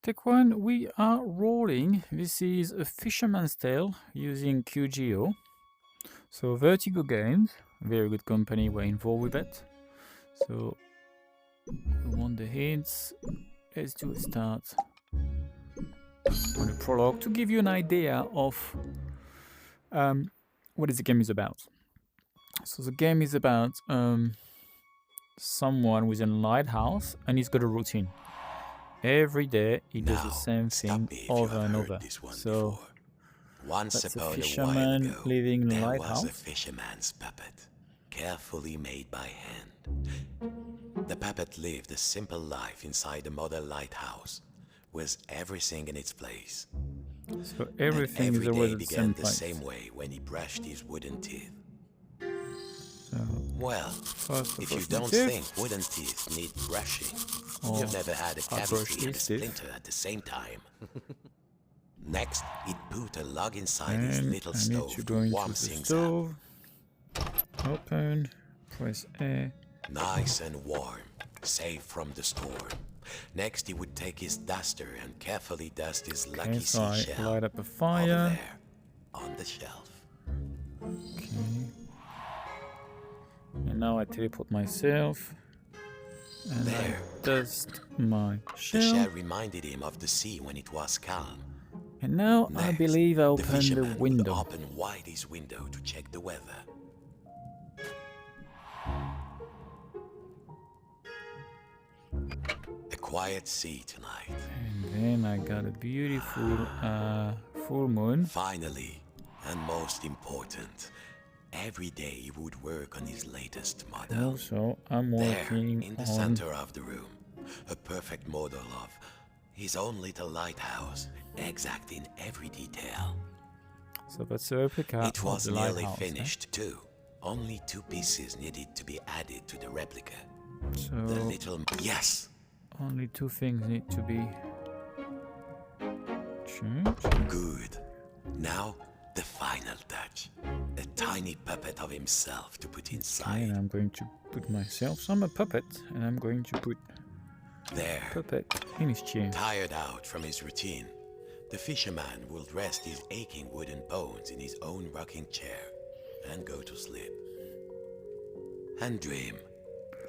Take one, we are rolling. This is a Fisherman's Tale using QGO. So Vertigo Games, very good company, we're involved with it. So we want the hints. Let's do a start on the prologue to give you an idea of what the game is about. So the game is about someone within a lighthouse, and he's got a routine. Every day he does the same thing over and over. So once that's a upon a fisherman while ago, living in a there lighthouse. was a fisherman's puppet, carefully made by hand. The puppet lived a simple life inside a model lighthouse, with everything in its place. So everything is Every always day at the began same the place. same way when he brushed his wooden teeth. So Well, first if you my don't teeth. think wooden teeth need brushing, Or you've never had a I brush cavity and a these teeth. splinter at the same time. Next, he'd put a log inside his And little I need stove to go to into warm the things up. stove. Open. Press A. Nice and warm, safe from the storm. Next, he would take his duster and carefully dust his lucky Okay, so I seashell light up a over fire. there, on the shelf. Okay. And now I teleport myself. And There. I dust my The shell. shell reminded him of the sea when it was calm. And now I Next, believe I the open the fisherman would window. open wide his window to check the weather. A quiet sea tonight. And then I got a beautiful full moon. Finally, and most important, every day he would work on his latest model. Also, I'm There, working in the on. center of the room, a perfect model of his own little lighthouse, exact in every detail. So that's a replica It of was the nearly lighthouse. finished too. Only 2 pieces needed to be added to the replica. So The little... Yes! only 2 things need to be changed. Good. Now, the final touch. A tiny puppet of himself to put Okay, inside. and I'm going to put myself. So I'm a puppet, and I'm going to put There, puppet in his chair. tired out from his routine, the fisherman will rest his aching wooden bones in his own rocking chair and go to sleep. And dream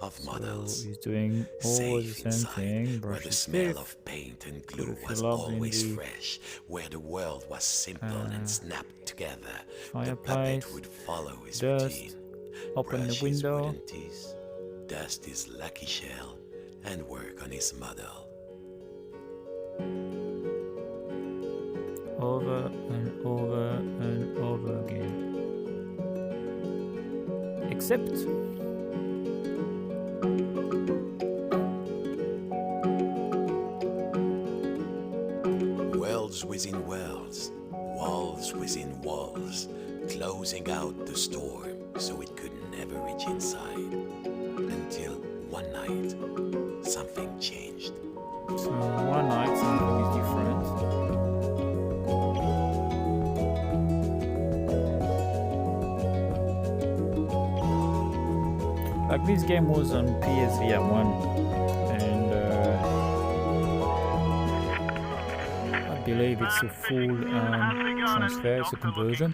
of So models. he's doing all the Safe same inside, thing. where Brush the his smell teeth. of paint and glue Beautiful was love in always the, fresh, where the world was simple and snapped together. The fireplace, puppet would follow his dust, routine, open the brush his window. wooden teeth, dust his lucky shell, and work on his model. Over and over and over again. Except Worlds within worlds, walls within walls, closing out the storm so it could never reach inside. Until one night, something changed. so one night something is different. Like this game was on PSVR 1 and I believe it's a full transfer, it's a conversion.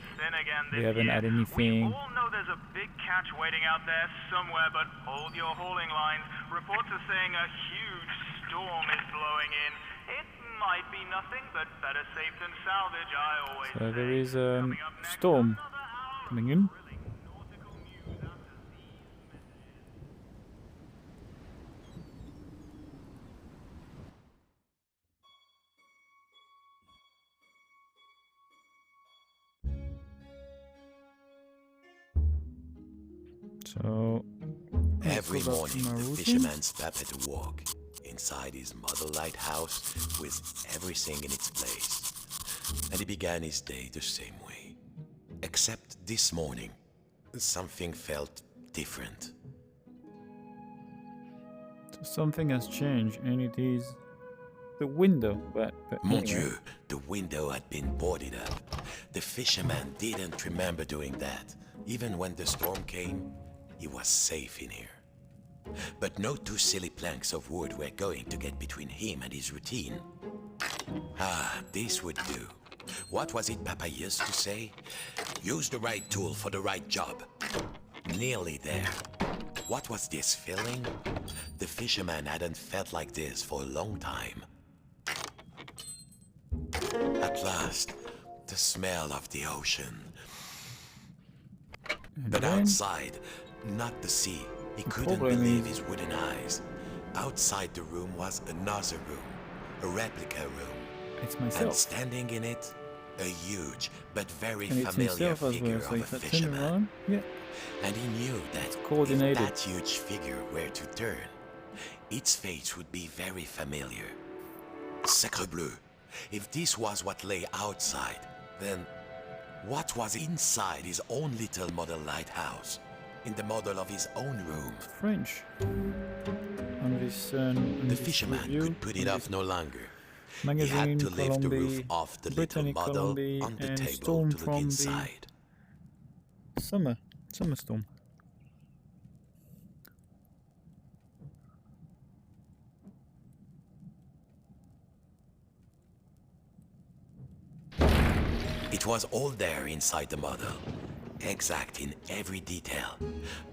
We haven't had anything. We all know there's a big catch waiting out there somewhere, but hold your hauling lines. Reports are saying a huge storm is blowing in. It might be nothing, but better safe than salvage, I always So say. there is a Coming up next, storm another hour coming in. thrilling nautical news out to sea. So Every go back to morning, my the routine. fisherman's puppet woke inside his model lighthouse with everything in its place. And he began his day the same way. Except this morning, something felt different. So something has changed, and it is the window. But Mon anyway. Dieu, the window had been boarded up. The fisherman didn't remember doing that. Even when the storm came, he was safe in here. But no 2 silly planks of wood were going to get between him and his routine. Ah, this would do. What was it Papa used to say? Use the right tool for the right job. Nearly there. What was this feeling? The fisherman hadn't felt like this for a long time. At last, the smell of the ocean. And But then outside, not the sea. He couldn't problem believe is- his wooden eyes. Outside the room was another room, a replica room. it's And myself. standing in it, a huge but very And it's familiar himself as figure well. So of if a I turn fisherman. around, yeah, And he knew that if coordinated. that huge figure were to turn, its face would be very familiar. Sacre bleu. If this was what lay outside, then what was inside his own little model lighthouse? In the model of his own room? French. On this, on The this fisherman review, could put it on off this no longer. He magazine, had to lift the roof Colombie, off the little Britannic model Colombie, on the and table storm to look from inside. the summer storm. It was all there inside the model, exact in every detail.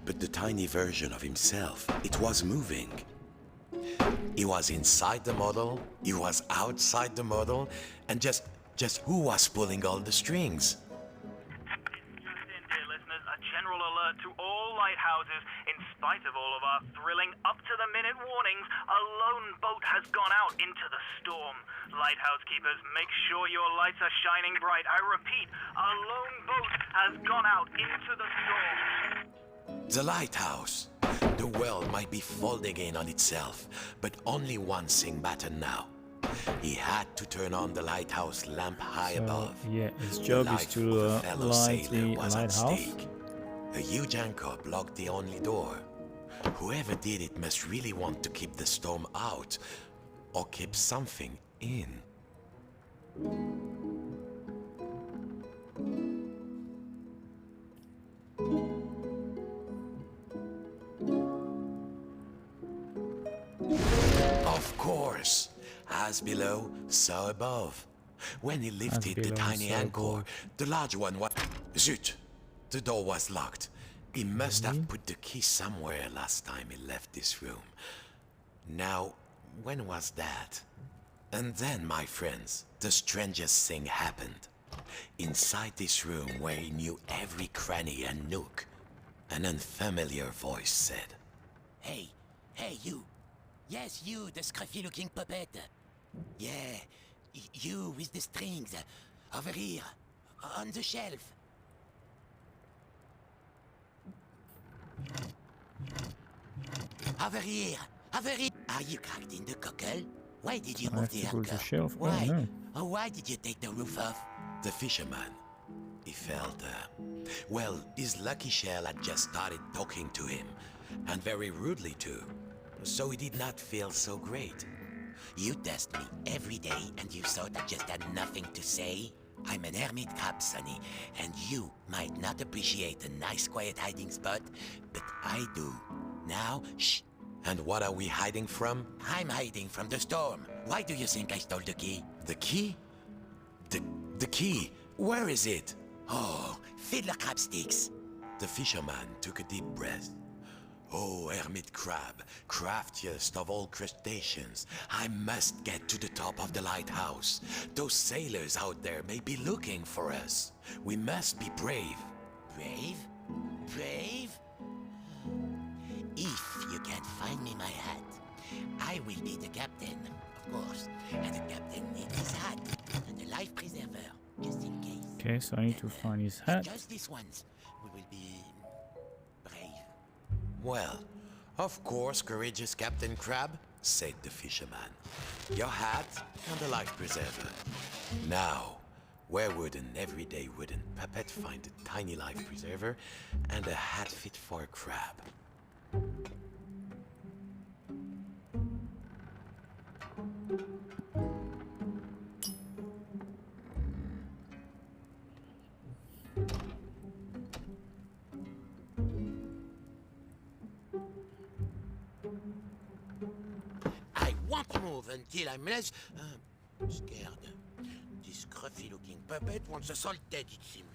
But the tiny version of himself, it was moving. He was inside the model, he was outside the model, and just who was pulling all the strings? Just in, dear listeners, a general alert to all lighthouses. In spite of all of our thrilling, up-to-the-minute warnings, a lone boat has gone out into the storm. Lighthouse keepers, make sure your lights are shining bright. I repeat, a lone boat has gone out into the storm. The lighthouse. The world might be folding in on itself, but only one thing mattered now. He had to turn on the lighthouse lamp high So, above. yeah, his The job is life to of a fellow light sailor the was at lighthouse. stake. A huge anchor blocked the only door. Whoever did it must really want to keep the storm out, or keep something in. Of course, as below, so above. When he lifted the below, tiny so anchor, above. the large one was... Zut! The door was locked. He must have put the key somewhere last time he left this room. Now, when was that? And then, my friends, the strangest thing happened. Inside this room where he knew every cranny and nook, an unfamiliar voice said, Hey, you. Yes, you, the scruffy-looking puppet. Yeah, you with the strings. Over here, on the shelf. Over here. Are you cracked in the cockle? Why did you I move have the to go to anchor? shelf. I Why? don't know. Oh, why did you take the roof off? The fisherman. He felt, well, his lucky shell had just started talking to him, and very rudely too, so he did not feel so great. You test me every day and you thought I just had nothing to say? I'm an hermit crab, Sonny, and you might not appreciate a nice quiet hiding spot, but I do. Now, shh. And what are we hiding from? I'm hiding from the storm. Why do you think I stole the key? The key? The key? Where is it? Oh, fiddler crab sticks. The fisherman took a deep breath. Oh, hermit crab, craftiest of all crustaceans, I must get to the top of the lighthouse. Those sailors out there may be looking for us. We must be brave. Brave? Brave? If you can't find me my hat, I will be the captain, of course. And the captain needs his hat and a life preserver, just in case. Okay, so I need to find his hat. Just this once, we will be brave. Well, of course, courageous Captain Crab, said the fisherman. Your hat and a life preserver. Now, where would an everyday wooden puppet find a tiny life preserver and a hat fit for a crab? I won't move until I'm less... Scared. This scruffy-looking puppet wants us all dead, it seems.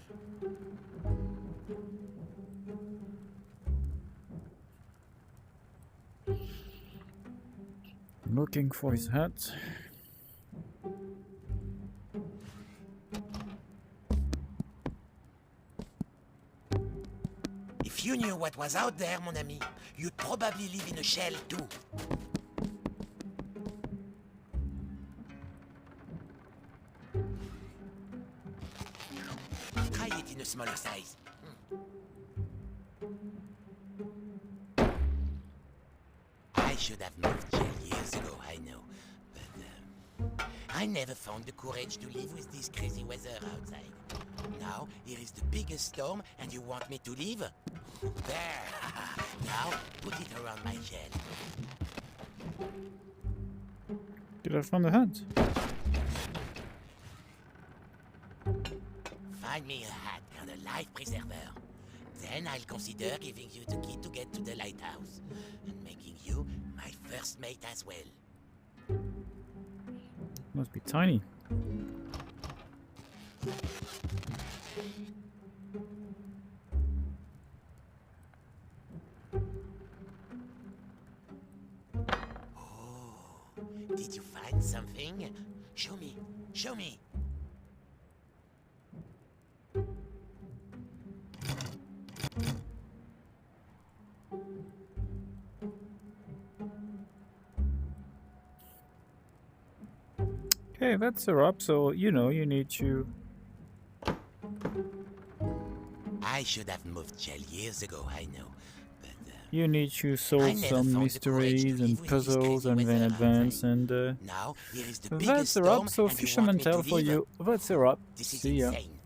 Looking for his hat. If you knew what was out there, mon ami, you'd probably live in a shell too. Try it in a smaller size. I should have moved jail years ago, I know. But I never found the courage to live with this crazy weather outside. Now, here is the biggest storm, and you want me to leave? There! Now, put it around my shell. Did I find the hat? Find me a hat and a life preserver. Then I'll consider giving you the key to get to the lighthouse, and making you my first mate as well. Must be tiny. Did you find something? Show me. Show me. Okay, that's a wrap. So, you know, you need to... I should have moved jail years ago, I know. But You need to solve I never some found the courage to mysteries live and with this puzzles crazy and then weather advance outside. and now here is the that's biggest a wrap. storm, So and you want Fisherman me to tale for leave? you. That's a wrap. This is See ya. insane.